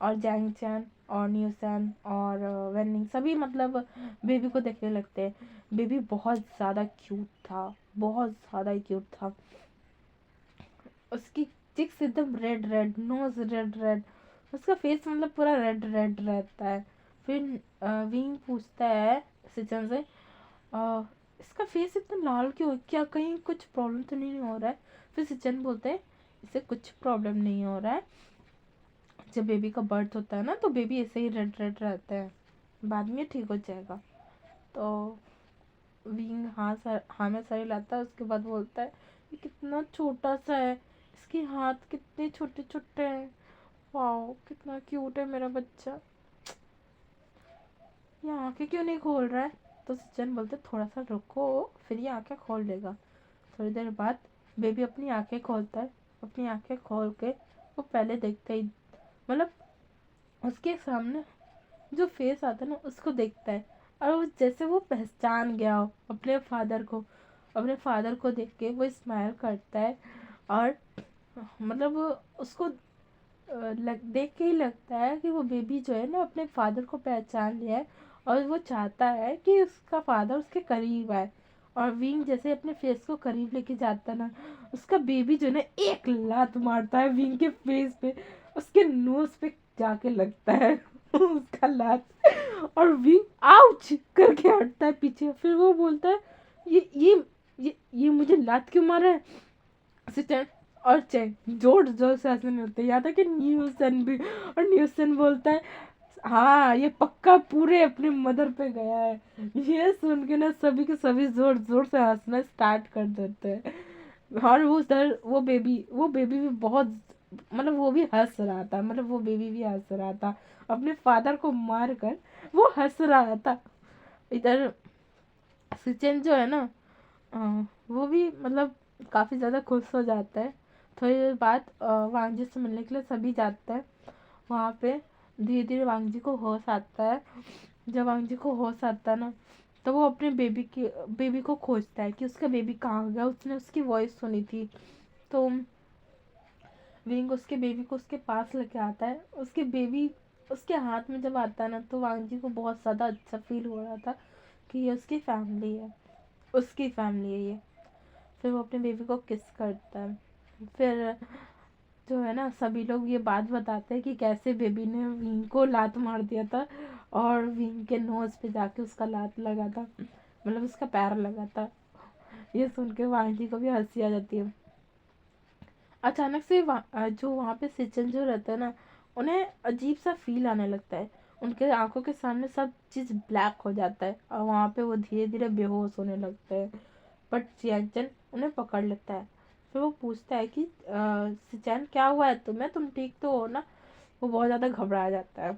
Speaker 1: और जैंग चैन और न्यूसन और वेनिंग सभी मतलब बेबी को देखने लगते हैं। बेबी बहुत ज़्यादा क्यूट था, बहुत ज़्यादा क्यूट था। उसकी चिक्स एकदम red red, nose red red, उसका फेस मतलब पूरा रेड रेड रहता है। फिर विंग पूछता है सिचन से, "अ, इसका फेस इतना लाल क्यों है? क्या कहीं कुछ प्रॉब्लम तो नहीं हो रहा है?" फिर सिचन बोलते हैं इसे कुछ प्रॉब्लम नहीं हो रहा है, जब बेबी का बर्थ होता है ना तो बेबी ऐसे ही रेड रेड रहता है, बाद में ठीक हो जाएगा। तो विंग हाँ में सही लाता है। उसके बाद बोलता है ये कितना छोटा सा है, इसके हाथ कितने छोटे छोटे हैं, वाओ कितना क्यूट है मेरा बच्चा, ये आंखें क्यों नहीं खोल रहा है। तो सज्जन बोलते थोड़ा सा रुको, फिर ये आंखें खोल लेगा। थोड़ी देर बाद बेबी अपनी आंखें खोलता है। अपनी आंखें खोल के वो पहले देखता ही मतलब उसके सामने जो फेस आता है ना उसको देखता है, और वो जैसे वो पहचान गया हो अपने फादर को। अपने फादर को देख के वो स्माइल करता है और मतलब वो उसको देख के ही लगता है कि वो बेबी जो है ना अपने फादर को पहचान लिया है और वो चाहता है कि उसका फादर उसके करीब आए। और विंग जैसे अपने फेस को करीब लेके जाता है ना, उसका बेबी जो है ना एक लात मारता है विंग के फेस पे, उसके नोज पे जाके लगता है उसका लात, और विंग आउच करके हटता है पीछे। फिर वो बोलता है ये मुझे लात क्यों मारा है। सिचन और चेक जोर जोर से हंसने लगते हैं, यहाँ तक कि न्यूसन भी। और न्यूसन बोलता है हाँ ये पक्का पूरे अपने मदर पे गया है। ये सुन के ना सभी के सभी जोर जोर से हंसना स्टार्ट कर देते हैं। और वो बेबी भी बहुत मतलब वो भी हंस रहा था, मतलब वो बेबी भी हंस रहा था अपने फादर को मार कर, वो हंस रहा था। इधर सिचन जो है ना अ, वो भी मतलब काफ़ी ज़्यादा खुश हो जाता है। थोड़ी देर बाद वांग जी से मिलने के लिए सभी जाते हैं वहाँ पे। धीरे धीरे वांग जी को होश आता है। जब वांग जी को होश आता है ना तो वो अपने बेबी को खोजता है कि उसका बेबी कहाँ गया, उसने उसकी वॉइस सुनी थी। तो विंग उसके बेबी को उसके पास लेके आता है। उसके बेबी उसके हाथ में जब आता है ना तो वांग जी को बहुत ज़्यादा अच्छा फील हो रहा था कि ये उसकी फैमिली है, उसकी फैमिली है ये। फिर वो अपने बेबी को किस करता है। फिर जो है ना सभी लोग ये बात बताते हैं कि कैसे बेबी ने विंग को लात मार दिया था और विंग के नोज पे जाके उसका लात लगा था, मतलब उसका पैर लगा था। ये सुन के वांग जी को भी हंसी आ जाती है। अचानक से जो वहाँ पे सिचन जो रहता है ना उन्हें अजीब सा फील आने लगता है। उनके आंखों के सामने सब चीज़ ब्लैक हो जाता है और वहाँ पे वो धीरे धीरे बेहोश होने लगते हैं। बट चियांचन उन्हें पकड़ लेता है। फिर वो पूछता है कि सिचन क्या हुआ है तुम्हें, तुम ठीक तो हो ना। वो बहुत ज़्यादा घबरा जाता है।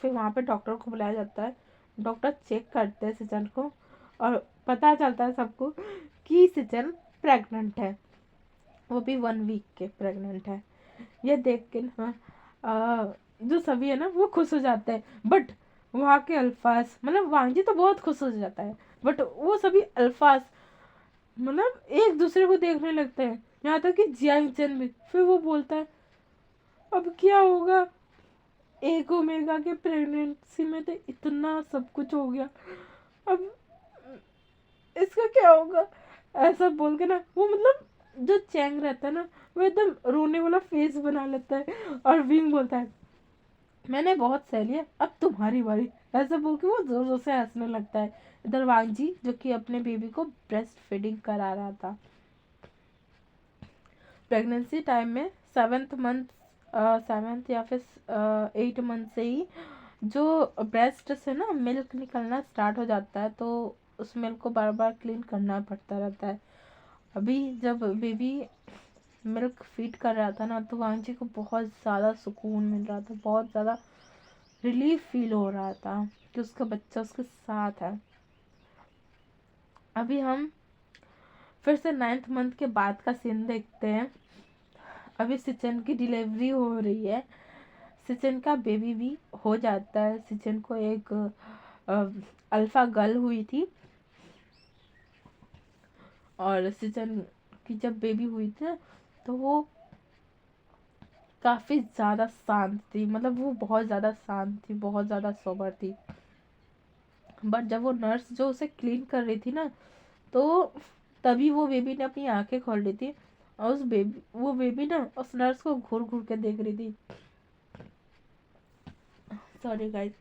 Speaker 1: फिर वहाँ पे डॉक्टर को बुलाया जाता है। डॉक्टर चेक करते हैं सिचन को और पता चलता है सबको कि सिचन प्रेग्नेंट है, वो भी 1 वीक के प्रेग्नेंट है। ये देख के ना जो सभी है ना वो खुश हो जाते हैं। बट वहाँ के अल्फाज मतलब वांजी तो बहुत खुश हो जाता है, बट वो सभी अल्फाज मतलब एक दूसरे को देखने लगते हैं, यहाँ तक कि जियांग चेन भी। फिर वो बोलता है अब क्या होगा, एक ओमेगा के प्रेगनेंसी में तो इतना सब कुछ हो गया, अब इसका क्या होगा, ऐसा बोल के ना वो मतलब जो चैंग रहता है ना वो एकदम रोने वाला फेस बना लेता है। और विंग बोलता है मैंने बहुत सह लिया, अब तुम्हारी बारी, ऐसा बोल के वो जोर जोर से हंसने लगता है। इधर वांगजी जो कि अपने बेबी को ब्रेस्ट फीडिंग करा रहा था। प्रेगनेंसी टाइम में 7th मंथ, 7th या फिर 8 मंथ से ही जो ब्रेस्ट से ना मिल्क निकलना स्टार्ट हो जाता है, तो उस मिल्क को बार बार क्लीन करना पड़ता रहता है। अभी जब बेबी मिल्क फीड कर रहा था ना, तो वांगजी को बहुत ज़्यादा सुकून मिल रहा था, बहुत ज़्यादा रिलीफ फील हो रहा था कि उसका बच्चा उसके साथ है। अभी हम फिर से 9th मंथ के बाद का सीन देखते हैं। अभी सिचन की डिलीवरी हो रही है, सिचन का बेबी भी हो जाता है। सिचन को एक अल्फा गर्ल हुई थी, और सिचन की जब बेबी हुई थी ना, तो वो काफ़ी ज़्यादा शांत थी, मतलब वो बहुत ज़्यादा शांत थी, बहुत ज़्यादा सोबर थी। बट जब वो नर्स जो उसे क्लीन कर रही थी ना, तो तभी वो बेबी ने अपनी आंखें खोल ली थी, और वो बेबी ना उस नर्स को घूर घूर के देख रही थी। Sorry guys.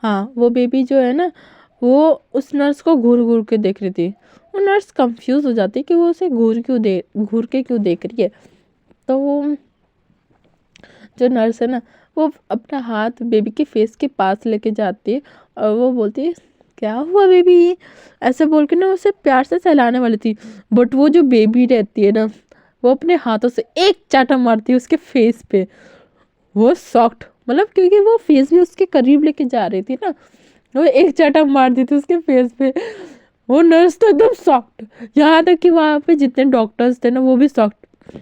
Speaker 1: हाँ, वो बेबी जो है ना, वो उस नर्स को घूर घूर के देख रही थी। वो नर्स कंफ्यूज हो जाती है कि वो उसे घूर के क्यों देख रही है। तो वो जो नर्स है ना, वो अपना हाथ बेबी के फेस के पास लेके जाती है, और वो बोलती है क्या हुआ बेबी, ऐसे बोल के ना उसे प्यार से सहलाने वाली थी। बट वो जो बेबी रहती है ना, वो अपने हाथों से एक चाटा मारती है उसके फेस पे। वो सॉफ्ट, मतलब क्योंकि वो फेस भी उसके करीब लेके जा रही थी ना, वो एक चाटा मार दी थी उसके फेस पे। वो नर्स तो एकदम सॉफ्ट, यहाँ तक कि वहाँ पे जितने डॉक्टर्स थे ना वो भी सॉफ्ट।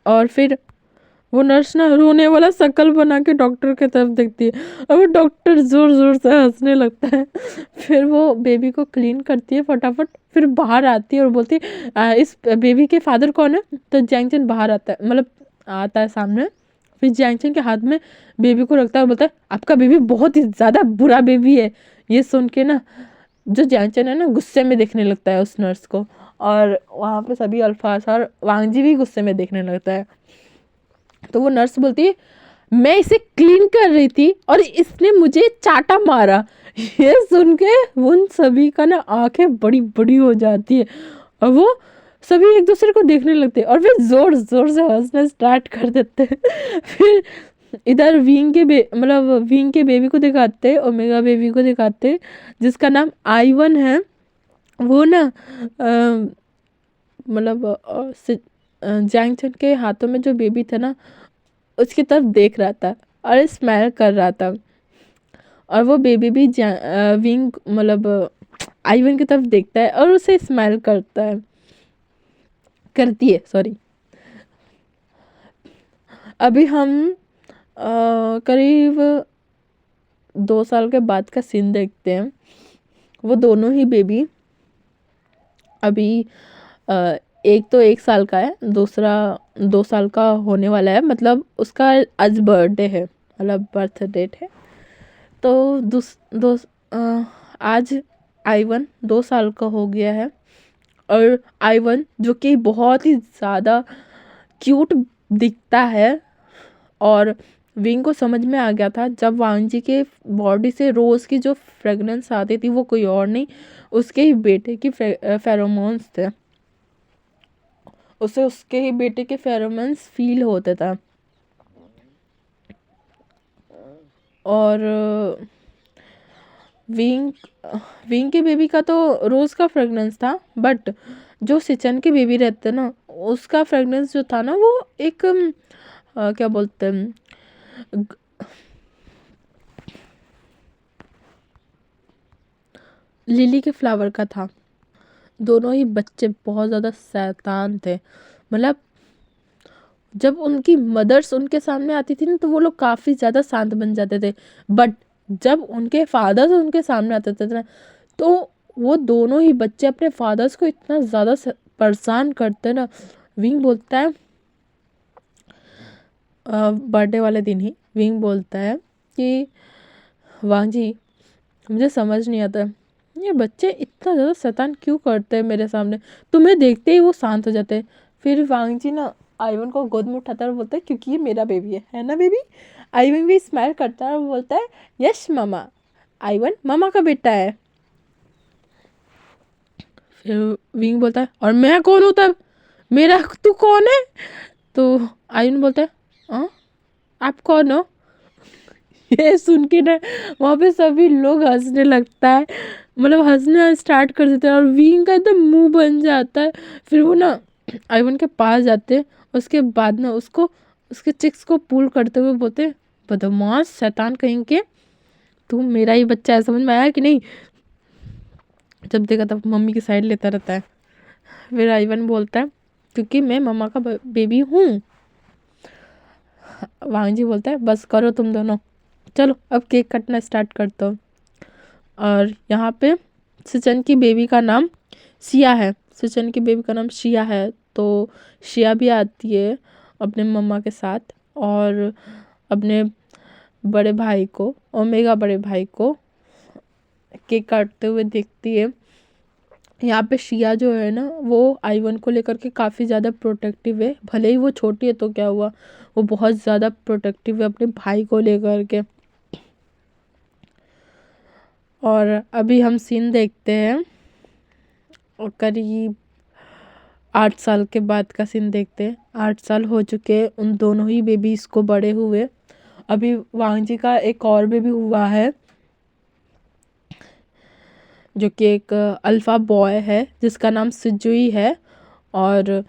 Speaker 1: और फिर वो नर्स ना रोने वाला शक्ल बना के डॉक्टर की तरफ देखती है, और वो डॉक्टर जोर जोर से हंसने लगता है। फिर वो बेबी को क्लीन करती है फटाफट, फिर बाहर आती है और बोलती है इस बेबी के फादर कौन है?" तो जैंगचन बाहर आता है, मतलब आता है सामने। फिर जैंगचन के हाथ में बेबी को रखता है और बोलता है आपका बेबी बहुत ही ज़्यादा बुरा बेबी है। ये सुन के ना जो जैंगचन है ना गुस्से में देखने लगता है उस नर्स को, और वहाँ पे सभी अल्फाज और वांगजी भी गुस्से में देखने लगता है। तो वो नर्स बोलती है मैं इसे क्लीन कर रही थी और इसने मुझे चाटा मारा। ये सुन के उन सभी का ना आंखें बड़ी बड़ी हो जाती है, और वो सभी एक दूसरे को देखने लगते हैं, और फिर जोर जोर से हंसना स्टार्ट कर देते हैं। फिर इधर मतलब विंग के बेबी को दिखाते हैं, ओमेगा बेबी को दिखाते हैं, जिसका नाम I1 है। वो ना मतलब जैंगचन के हाथों में जो बेबी था ना उसकी तरफ देख रहा था और स्माइल कर रहा था, और वो बेबी भी विंग मतलब I1 की तरफ देखता है और उसे स्माइल करती है, सॉरी। अभी हम करीब 2 साल के बाद का सीन देखते हैं। वो दोनों ही बेबी अभी एक तो 1 साल का है, दूसरा 2 साल का होने वाला है, मतलब उसका आज बर्थडे है, मतलब बर्थ डेट है। तो दूस दो आज I1 2 साल का हो गया है, और I1 जो कि बहुत ही ज़्यादा क्यूट दिखता है। और विंग को समझ में आ गया था जब वांगजी के बॉडी से रोज़ की जो फ्रेगनेंस आती थी वो कोई और नहीं, उसके ही बेटे की फेरोमोन्स थे। उसे उसके ही बेटे के फेरोमोन्स फील होता था। और विंग विंग के बेबी का तो रोज़ का फ्रेगनेंस था, बट जो सिचन के बेबी रहते ना उसका फ्रेगनेंस जो था ना वो एक क्या बोलते हैं, लिली के फ्लावर का था। दोनों ही बच्चे बहुत ज़्यादा शैतान थे, मतलब जब उनकी मदर्स उनके सामने आती थी ना तो वो लोग काफ़ी ज़्यादा शांत बन जाते थे, बट जब उनके फादर्स उनके सामने आते थे ना, तो वो दोनों ही बच्चे अपने फादर्स को इतना ज़्यादा परेशान करते ना। विंग बोलता है बर्थडे वाले दिन ही विंग बोलता है कि वांग जी, मुझे समझ नहीं आता ये बच्चे इतना ज़्यादा शैतान क्यों करते हैं मेरे सामने, तुम्हें देखते ही वो शांत हो जाते हैं। फिर वांग जी ना आइवन को गोद में उठाता है और बोलता है क्योंकि ये मेरा बेबी है ना बेबी। आइवन भी स्माइल करता है और बोलता है यस मामा, आइवन मामा का बेटा है। फिर विंग बोलता है और मैं कौन हूँ तब, मेरा तू कौन है। तो आइवन बोलता है हाँ आप कौन हो। ये सुन के ना वहाँ पे सभी लोग हंसने लगता है, मतलब हंसना स्टार्ट कर देते हैं और विंग का एकदम मुंह बन जाता है। फिर वो ना आइवन के पास जाते हैं, उसके बाद ना उसको उसके चिक्स को पुल करते हुए बोलते बदमाश शैतान कहीं के, तू मेरा ही बच्चा है, समझ में आया कि नहीं। जब देखा तब मम्मी की साइड लेता रहता है। फिर आइवन बोलता है क्योंकि मैं मम्मा का बेबी हूँ। वांग जी बोलता है बस करो तुम दोनों, चलो अब केक कटना स्टार्ट करता हूँ। और यहाँ पे सिचन की बेबी का नाम शिया है, सिचन की बेबी का नाम शिया है। तो शिया भी आती है अपने मम्मा के साथ और अपने बड़े भाई को, ओमेगा बड़े भाई को केक काटते हुए देखती है। यहाँ पे शिया जो है ना वो आइवन को लेकर के काफ़ी ज़्यादा प्रोटेक्टिव है, भले ही वो छोटी है तो क्या हुआ, वो बहुत ज़्यादा प्रोटेक्टिव है अपने भाई को लेकर के। और अभी हम सीन देखते हैं और करीब 8 साल के बाद का सीन देखते हैं। 8 साल हो चुके उन दोनों ही बेबीज़ को बड़े हुए। अभी वांग जी का एक और बेबी हुआ है जो कि एक अल्फ़ा बॉय है जिसका नाम सिजुई है। और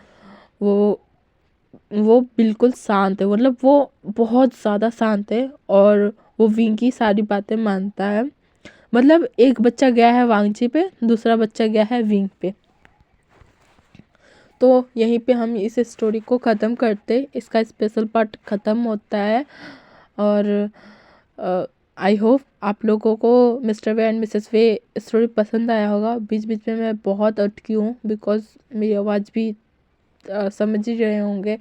Speaker 1: वो वो बिल्कुल शांत है, मतलब वो बहुत ज़्यादा शांत है और वो विंग की सारी बातें मानता है। मतलब एक बच्चा गया है वांगची पे, दूसरा बच्चा गया है विंग पे। तो यहीं पे हम इस स्टोरी को ख़त्म करते, इसका स्पेशल पार्ट ख़त्म होता है। और आई होप आप लोगों को mister way and Mrs way story पसंद आया होगा। बीच बीच में मैं बहुत अटकी हूँ बिकॉज मेरी आवाज़ भी समझ ही रहे होंगे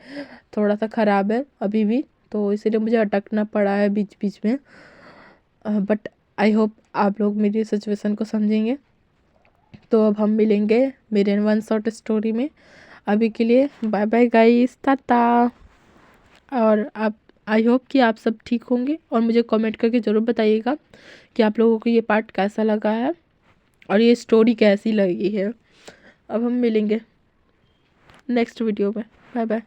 Speaker 1: थोड़ा सा ख़राब है अभी भी, तो इसीलिए मुझे अटकना पड़ा है बीच बीच में। बट आई होप आप लोग मेरी सिचुएशन को समझेंगे। तो अब हम मिलेंगे मेरे वन शॉट स्टोरी में। अभी के लिए बाय बाय गाइस, टाटा। और आप आई होप कि आप सब ठीक होंगे और मुझे कमेंट करके ज़रूर बताइएगा कि आप लोगों को ये पार्ट कैसा लगा है और ये स्टोरी कैसी लगी है। अब हम मिलेंगे नेक्स्ट वीडियो में, बाय बाय।